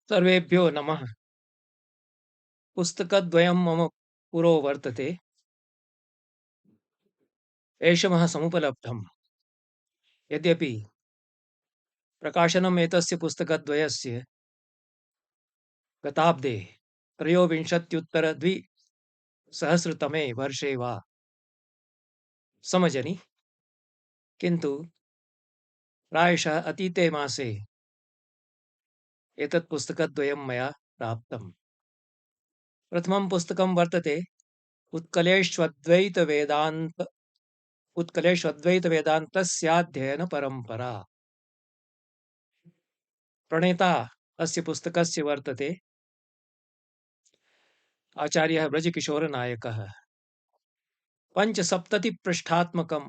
सर्वेभ्यो नमः। पुस्तकद्वयं मम पुरो वर्तते। एषमः समुपलब्धम्। यद्यपि प्रकाशनम् एतस्य पुस्तकद्वयस्य गताब्दे त्रयोविंशत्युत्तरद्विसहस्रतमे वर्षे वा समजनि, किन्तु प्रायशः अतीते मासे एतत् पुस्तकद्वयं मया प्राप्तम्। प्रथमं पुस्तकं वर्तते उत्कलेष्वद्वैतवेदान्त उत्कलेष्वद्वैतवेदान्तस्याध्ययनपरम्परा। प्रणेता अस्य पुस्तकस्य वर्तते आचार्यः ब्रजकिशोरनायकः। पञ्चसप्ततिपृष्ठात्मकं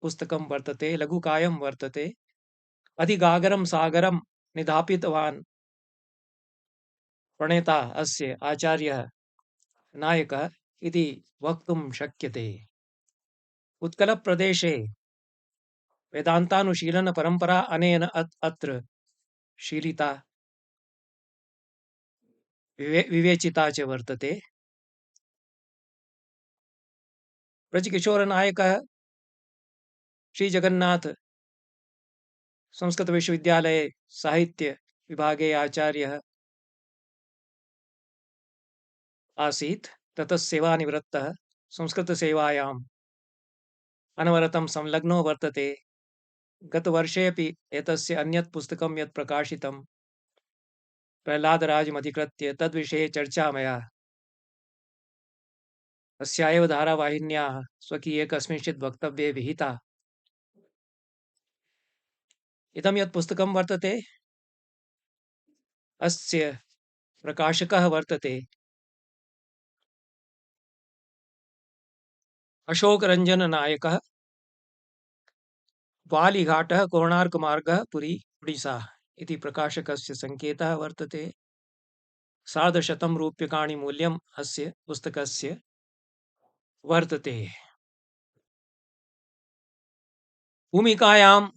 पुस्तकं वर्तते, लघुकायं वर्तते। अधिगागरं सागरं निधापितवान् प्रणेता अस्य आचार्यः नायकः इति वक्तुं शक्यते। उत्कलप्रदेशे वेदान्तानुशीलनपरम्परा अनेन अत्र शीलिता विवेचिता च वर्तते। ब्रजकिशोरनायकः श्रीजगन्नाथ संस्कृतविश्वविद्यालये साहित्यविभागे आचार्यः आसीत्। ततः सेवानिवृत्तः संस्कृतसेवायाम् अनवरतं संलग्नो वर्तते। गतवर्षेऽपि एतस्य अन्यत् पुस्तकं यत् प्रकाशितं प्रह्लादराजमधिकृत्य तद्विषये चर्चा मया अस्या एव धारावाहिन्याः स्वकीये कस्मिंश्चित् वक्तव्ये विहिता। इदं यत् पुस्तकं वर्तते अस्य प्रकाशकः वर्तते अशोकरञ्जननायकः। वालिघाटः, कोणार्कमार्गः, पुरी, ओडिसा इति प्रकाशकस्य सङ्केतः वर्तते। 150 रूप्यकाणि मूल्यम् अस्य पुस्तकस्य वर्तते। भूमिकायाम्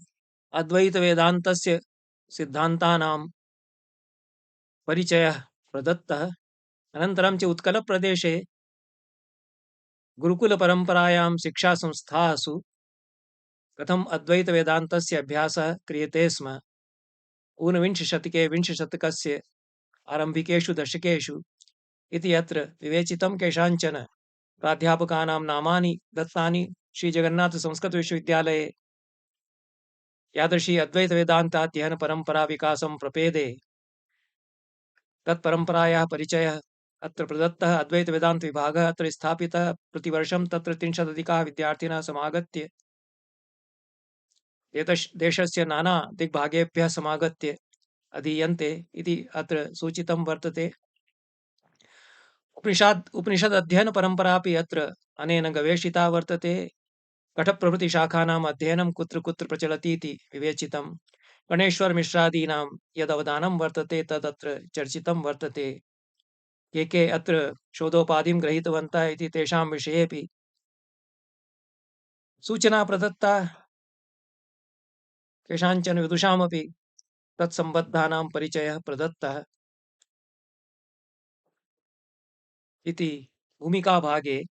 अद्वैतवेदान्तस्य सिद्धान्तानां परिचयः प्रदत्तः। अनन्तरं च उत्कलप्रदेशे गुरुकुलपरम्परायां शिक्षासंस्थासु कथम् अद्वैतवेदान्तस्य अभ्यासः क्रियते स्म, ऊनविंशशतके विंशशतकस्य आरम्भिकेषु दशकेषु इति अत्र विवेचितं। केषाञ्चन प्राध्यापकानां नामानि दत्तानि। श्रीजगन्नाथसंस्कृतविश्वविद्यालये यादृशी अद्वैतवेदान्ताध्ययनपरम्परा विकासं प्रपेदे तत्परम्परायाः परिचयः अत्र प्रदत्तः। अद्वैतवेदान्तविभागः अत्र स्थापितः। प्रतिवर्षं तत्र 30 विद्यार्थिनः समागत्य देशस्य नाना दिग्भागेभ्यः समागत्य अधीयन्ते इति अत्र सूचितं वर्तते। उपनिषद् अध्ययनपरम्परापि अत्र अनेन गवेषिता वर्तते। कठप्रभृतिशाखानाम् अध्ययनं कुत्र कुत्र प्रचलति इति विवेचितं। गणेश्वरमिश्रादीनां यदवदानं वर्तते तदत्र चर्चितं वर्तते। के अत्र शोधोपाधिं गृहीतवन्तः इति तेषां विषयेपि सूचना प्रदत्ता। केषाञ्चन विदुषामपि तत्सम्बद्धानां परिचयः प्रदत्तः इति भूमिकाभागे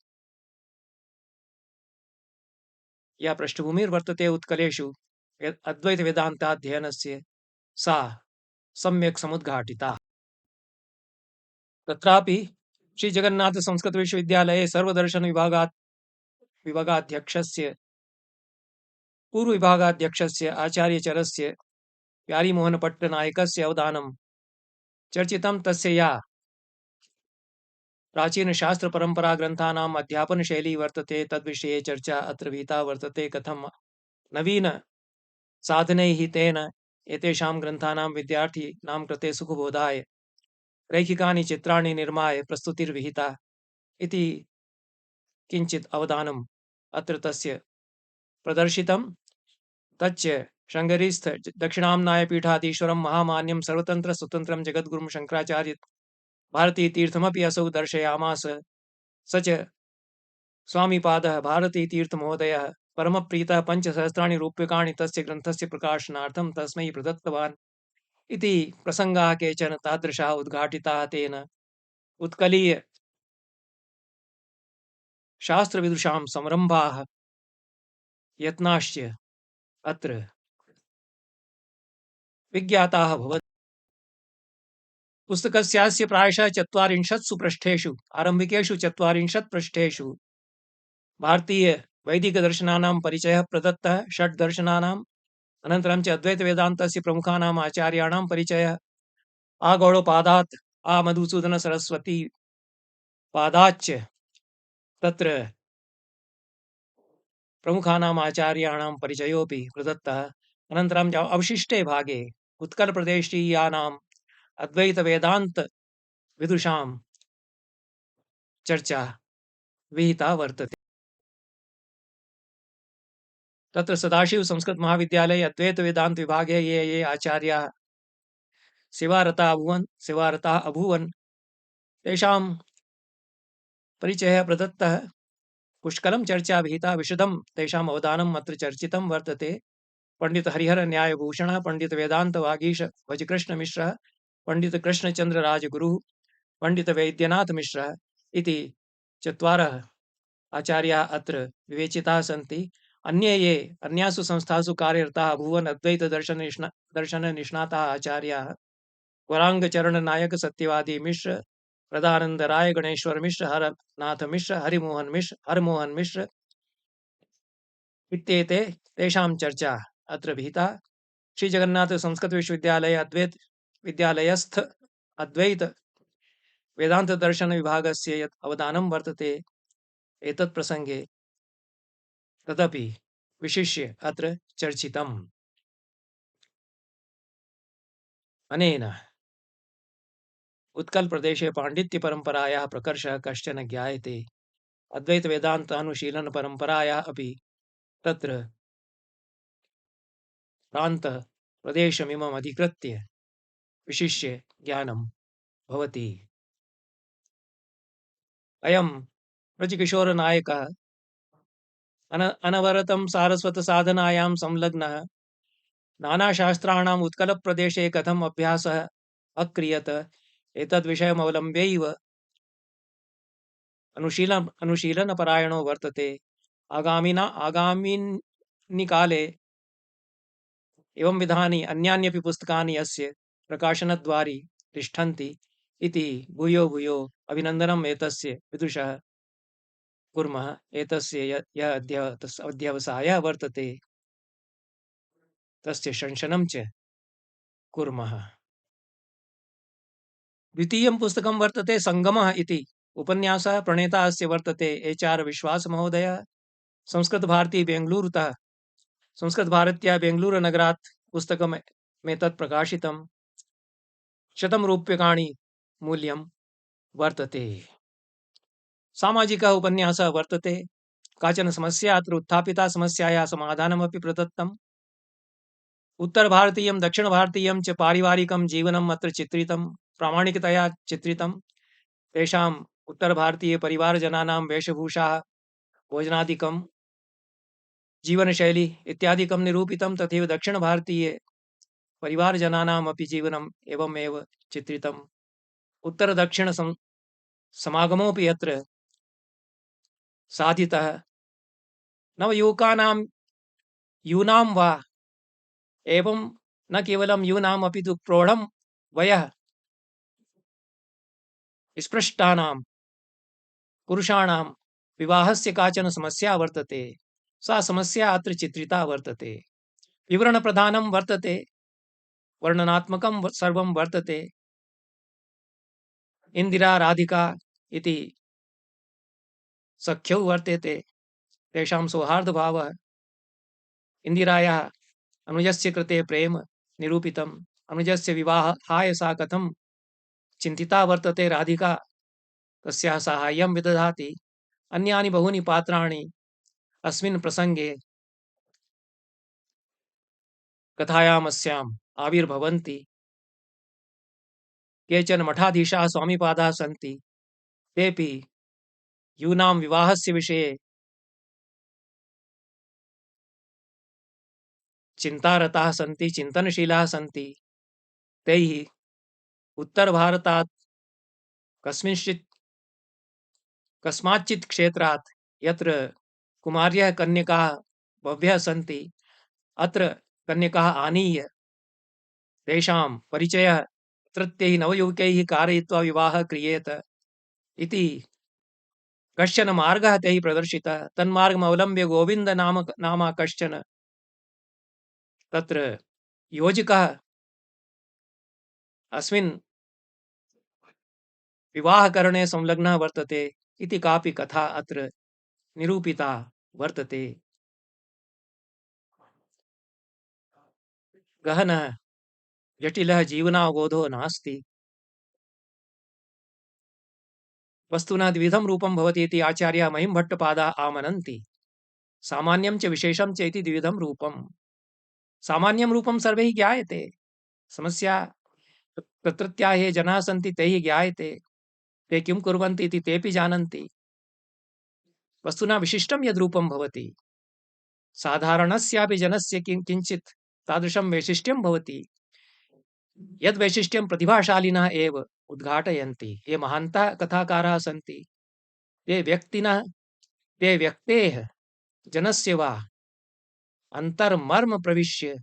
या पृष्ठभूमिर्वर्तते उत्कलेषु अद्वैतवेदान्ताध्ययनस्य सा सम्यक् समुद्घाटिता। तत्रापि श्रीजगन्नाथसंस्कृतविश्वविद्यालये विभागाध्यक्षस्य पूर्वविभागाध्यक्षस्य आचार्यचरस्य प्यारीमोहनपट्टनायकस्य अवदानं चर्चितं। तस्य या प्राचीनशास्त्रपरम्पराग्रन्थानाम् अध्यापनशैली वर्तते तद्विषये चर्चा अत्र विहिता वर्तते। कथं नवीनसाधनैः तेन एतेषां ग्रन्थानां विद्यार्थिनां कृते सुखबोधाय रैखिकानि चित्राणि निर्माय प्रस्तुतिर्विहिता इति किञ्चित् अवदानम् अत्र तस्य प्रदर्शितं। तच्च शृङ्गेरीस्थ दक्षिणाम्नायपीठाधीश्वरं महामान्यं सर्वतन्त्र स्वतन्त्रं जगद्गुरुं शङ्कराचार्य भारतीतीर्थमपि असौ दर्शयामास। स च स्वामीपादः भारतीतीर्थमहोदयः परमप्रीतः 5 सहस्राणि रूप्यकाणि तस्य ग्रन्थस्य प्रकाशनार्थं तस्मै प्रदत्तवान्। इति प्रसङ्गाः केचन तादृशाः उद्घाटिताः तेन उत्कलीय शास्त्रविदुषां संरम्भाः यत्नाश्च अत्र विज्ञाताः भवन्ति। पुस्तकस्यास्य प्रायशः 40 पृष्ठेषु आरम्भिकेषु 40 पृष्ठेषु भारतीय वैदिकदर्शनानां परिचयः प्रदत्तः, षड् दर्शनानाम् अनन्तरं च अद्वैतवेदान्तस्य प्रमुखानाम् आचार्याणां परिचयः आगौडपादात् मधुसूदन सरस्वती पादाच्च तत्र प्रमुखानाम् आचार्याणां परिचयोऽपि प्रदत्तः। अनन्तरं अवशिष्टे भागे उत्कलप्रदेशीयानाम् अद्वैतवेदान्तविदुषां चर्चा विहिता वर्तते। तत्र सदाशिव संस्कृत महाविद्यालये अद्वैत वेदांत विभागे ये आचार्याः सेवारताः अभूवन् तेषां परिचयः प्रदत्तः, पुष्कलं चर्चा विहिता, विशदं तेषाम् अवदानम् अत्र चर्चितं वर्तते। पंडित हरिहर न्यायभूषणः, पंडित वेदांत वागीश भजकृष्ण मिश्रः, पंडित कृष्णचंद्र राजगुरुः, पंडित वैद्यनाथ मिश्रः इति चत्वारः आचार्याः अत्र विवेचिताः सन्ति। अन्ये ये अन्यासु संस्थासु कार्यरताः अभूवन् अद्वैत दर्शन निष्णाताः आचार्याः वरांगचरण नायक सत्यवादी मिश्र, प्रदानंद राय गणेश्वर मिश्र, हरनाथ मिश्र, हरमोहन मिश्र इत्येते तेषां चर्चा अत्र विहिता। श्री जगन्नाथ संस्कृत विश्वविद्यालय अद्वैत विद्यालयस्थ अद्वैत वेदांत दर्शन विभागस्य यत् अवदानं वर्तते एतत् प्रसंगे तदपि विशिष्य अत्र चर्चितम्। अनेन उत्कल प्रदेशे पांडित्य परंपरायाः प्रकर्षः कश्चन ज्ञायते। अद्वैत वेदांत अनुशीलन परंपरायाः अपि तत्र प्रान्त प्रदेशमिमम् अधिकृत्य विशिष्य ज्ञानं भवति। अयं ब्रजकिशोरनायकः अनवरतं सारस्वत साधनायां संलग्नः, नानाशास्त्राणाम् उत्कलप्रदेशे कथम् अभ्यासः अक्रियत एतद्विषयमवलम्ब्यैव अनुशीलनपरायणो वर्तते। आगामिनि काले एवं विधानि अन्यान्यपि पुस्तकानि अस्य प्रकाशनद्वारि तिष्ठन्ति इति भूयो भूयो अभिनन्दनम् एतस्य विदुषः कुर्मः। एतस्य यः अध्यवसायः वर्तते तस्य शंसनं च कुर्मः। द्वितीयं पुस्तकं वर्तते संगमः इति उपन्यासः। प्रणेता अस्य वर्तते HR विश्वास महोदयः, संस्कृत भारती बेंगलुरुतः। संस्कृत भारत्या बेंगलुरुनगरात् पुस्तकम् एतत् प्रकाशितं। 100 रूप्यकाणि मूल्यं वर्तते। सामाजिकः उपन्यासः वर्तते। काचन समस्या अत्र उत्थापिता, समस्यायाः समाधानमपि प्रदत्तम्। उत्तरभारतीयं दक्षिणभारतीयं च पारिवारिकं जीवनम् अत्र चित्रितं, प्रामाणिकतया चित्रितं। तेषाम् उत्तरभारतीयपरिवारजनानां वेशभूषाः, भोजनादिकं, जीवनशैली इत्यादिकं निरूपितं। तथैव दक्षिणभारतीय परिवारजनानाम् अपि जीवनम् एवमेव चित्रितम्। उत्तरदक्षिण समागमोऽपि अत्र साधितः। नवयुवकानां यूनां वा एवं न केवलं यूनाम् अपि तु प्रौढं वयः स्पृष्टानां पुरुषाणां विवाहस्य काचन समस्या वर्तते। सा समस्या अत्र चित्रिता वर्तते। विवरणप्रधानं वर्तते, वर्णनात्मकं सर्वं वर्तते। इंदिरा राधिका इति सख्यौ वर्तेते, तेषां सौहार्दभावः, इंदिरायाः अनुजस्य कृते प्रेम निरूपितम्। अनुजस्य विवाहाय सा कथं चिन्तिता वर्तते राधिका, तस्याः साहाय्यं विदधाति। अन्यानि बहूनि पात्राणि अस्मिन् प्रसङ्गे कथायाम् अस्याम् आविर्भवन्ति। केचन मठाधीशाः स्वामिपादाः सन्ति, तेऽपि यूनां विवाहस्य विषये चिन्तारताः सन्ति, चिन्तनशीलाः सन्ति। तैः उत्तरभारतात् कस्माच्चित् क्षेत्रात् यत्र कुमार्यः कन्यकाः बह्व्यः सन्ति, अत्र कन्यकाः आनीय तेषां परिचयः तत्रत्यैः नवयुवकैः कारयित्वा विवाहः क्रियेत इति कश्चन मार्गः तैः प्रदर्शितः। तन्मार्गमवलम्ब्य गोविन्दनामा कश्चन तत्र योजकः अस्मिन् विवाहकरणे संलग्नः वर्तते इति कापि कथा अत्र निरूपिता वर्तते। गहनः जटिलः जीवनावबोधो नास्ति। वस्तुना द्विविधं रूपं भवति इति आचार्याः महिमभट्टपादाः आमनन्ति। सामान्यं च विशेषं च इति द्विविधं रूपम्। सामान्यं रूपं सर्वैः ज्ञायते। समस्या तत्रत्याः ये जनाः सन्ति तैः ज्ञायते, ते किं कुर्वन्ति इति तेपि जानन्ति। वस्तुना विशिष्टं यद् रूपं भवति, साधारणस्यापि जनस्य किञ्चित् तादृशं वैशिष्ट्यं भवति। यद् वैशिष्ट्यं प्रतिभाशालिनः एव उद्घाटयन्ति। ये महान्तः कथाकाराः सन्ति, ते व्यक्तेः जनस्य वा अन्तर्मर्म प्रविश्य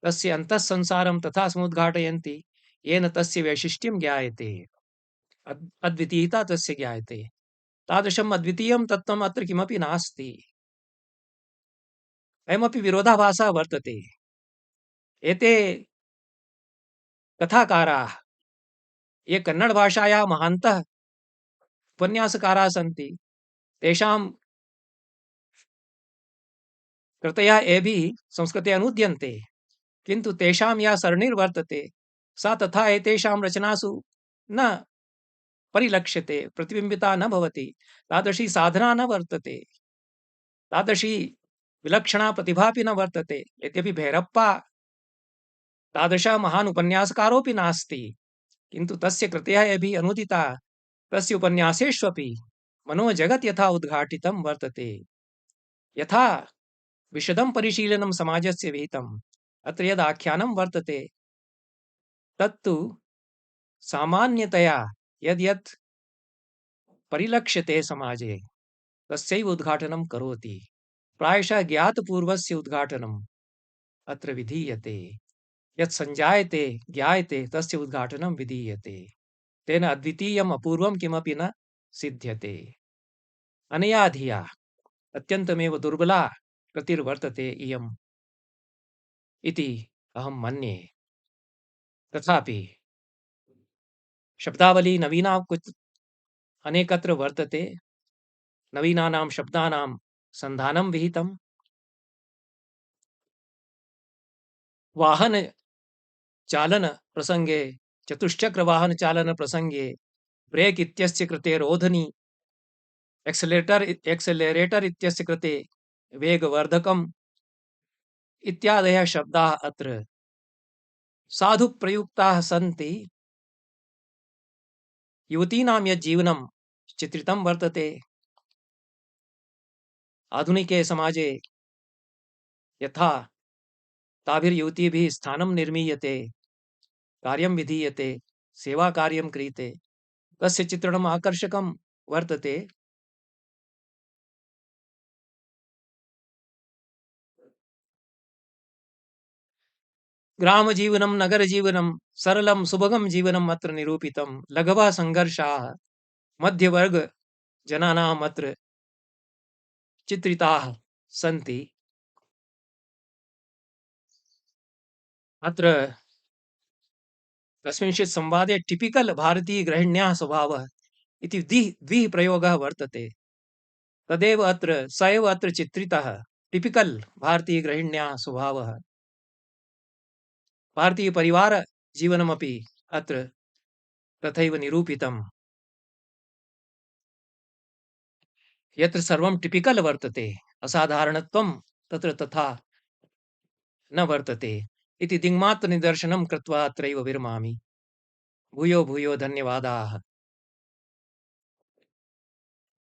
तस्य अन्तःसंसारं तथा समुद्घाटयन्ति येन तस्य वैशिष्ट्यं ज्ञायते, अद्वितीयता तस्य ज्ञायते। तादृशम् अद्वितीयं तत्त्वम् अत्र किमपि नास्ति। अयमपि विरोधाभासः वर्तते। एते कथाकाराः ये कन्नड भाषायाः महान्तः उपन्यासकाराः सन्ति, तेषां कृतयः एभिः संस्कृते अनूद्यन्ते, किन्तु तेषां या सरणिर्वर्तते सा तथा एतेषां रचनासु न परिलक्ष्यते, प्रतिबिम्बिता न भवति। तादृशी साधना न वर्तते, तादृशी विलक्षणा प्रतिभापि न वर्तते। यद्यपि भैरप्पा तादृशः महान् उपन्यासकारोऽपि नास्ति, किन्तु तस्य कृतयः यभिः अनूदिता, तस्य उपन्यासेष्वपि मनोजगत् यथा उद्घाटितं वर्तते, यथा विशदं परिशीलनं समाजस्य विहितम्, अत्र यद् आख्यानं वर्तते तत्तु सामान्यतया यद् परिलक्ष्यते समाजे तस्यैव उद्घाटनं करोति। प्रायशः ज्ञातपूर्वस्य उद्घाटनम् अत्र विधीयते। यत् संजायते ज्ञायते तस्य उद्घाटनं विधीयते। तेन अद्वितीयम् अपूर्वं किमपि न सिद्ध्यते। अनया धिया अत्यन्तमेव दुर्बला कृतिर्वर्तते इयम् इति अहं मन्ये। तथापि शब्दावली नवीना अनेकत्र वर्तते। नवीनानां शब्दानां सन्धानं विहितम्। वाहन चालन प्रसंगे, चतुश्चक्र वाहन चालन प्रसंगे ब्रेक इत्यस्य कृते रोधनी, एक्सेलरेटर इत्यस्य कृते वेगवर्धकम् इत्यादयः शब्दाः अत्र साधु प्रयुक्ताः सन्ति। युवतीनां यत् जीवनं चित्रितं वर्तते, आधुनिके समाजे यथा ताभिर्युवतीभिः स्थानं निर्मीयते, कार्यं विधीयते, सेवा कार्यं क्रियते, तस्य चित्रणम् आकर्षकं वर्तते। ग्रामजीवनं नगरजीवनं सरलं सुभगं जीवनम् अत्र निरूपितं। लघवः संघर्षाः मध्यवर्ग जनानाम् अत्र चित्रिताः सन्ति। अत्र कस्मिंश्चित् संवादे टिपिकल भारतीय गृहिण्याः स्वभावः इति द्विः प्रयोगः वर्तते। तदेव अत्र स एव अत्र चित्रितः, टिपिकल भारतीय गृहिण्याः स्वभावः। भारतीय परिवार जीवनमपि अत्र तथैव निरूपितम्। यत्र सर्वं टिपिकल वर्तते, असाधारणत्वं तत्र तथा न वर्तते इति दिङ्मात्रनिदर्शनं कृत्वा अत्रैव विरमामि। भूयो भूयो धन्यवादाः।